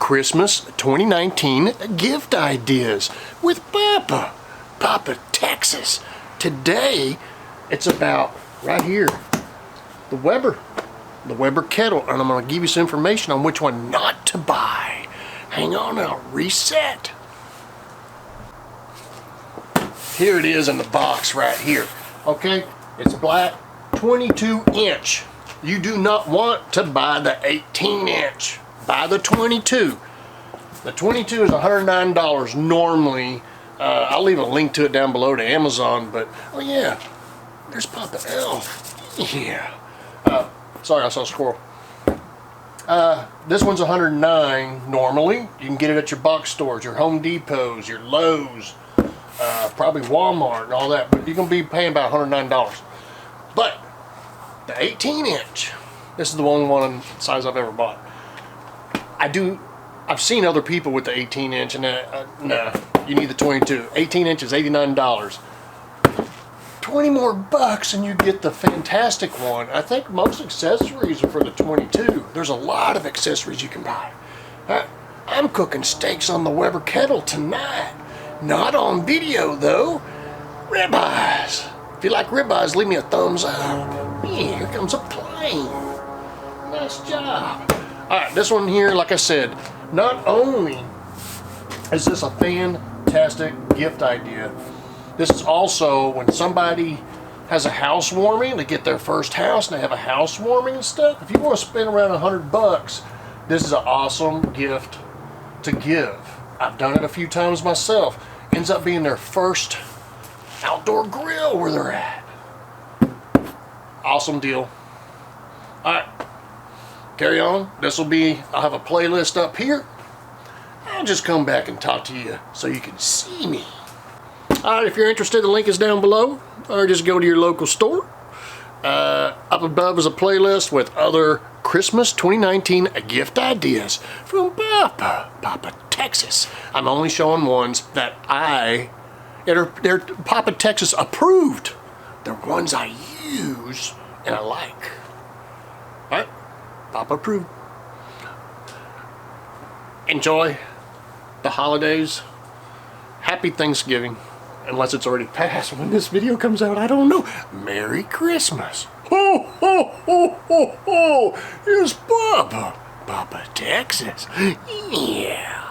Christmas 2019 gift ideas with Papa Texas. Today it's about right here, the Weber Kettle, and I'm going to give you some information on which one not to buy. Hang on, I'll reset. Here it is in the box right here. Okay, it's black, 22 inch. You do not want to buy the 18 inch. Buy the 22. The 22 is $109 normally. I'll leave a link to it down below to Amazon, but oh yeah, there's Papa Elf. Yeah. Sorry, I saw a squirrel. This one's $109 normally. You can get it at your box stores, your Home Depots, your Lowe's, probably Walmart and all that, but you're gonna be paying about $109. But the 18 inch, this is the only one size I've ever bought. I've seen other people with the 18 inch, and no, you need the 22. 18 inch is $89. 20 more bucks and you get the fantastic one. I think most accessories are for the 22. There's a lot of accessories you can buy. I'm cooking steaks on the Weber Kettle tonight. Not on video though. Ribeyes. If you like ribeyes, leave me a thumbs up. Yeah, here comes a plane. Nice job. Alright, this one here, like I said, not only is this a fantastic gift idea, this is also when somebody has a housewarming, they get their first house and they have a housewarming and stuff. If you want to spend around $100, this is an awesome gift to give. I've done it a few times myself. Ends up being their first outdoor grill where they're at. Awesome deal. Alright, carry on. I'll have a playlist up here. I'll just come back and talk to you so you can see me. Alright, if you're interested, the link is down below, or just go to your local store. Up above is a playlist with other Christmas 2019 gift ideas from Papa Texas. I'm only showing ones that they're Papa Texas approved. They're ones I use and I like. Alright, Papa approved. Enjoy the holidays. Happy Thanksgiving. Unless it's already passed when this video comes out, I don't know. Merry Christmas. Ho, ho, ho, ho, ho. Here's Papa Texas. Yeah.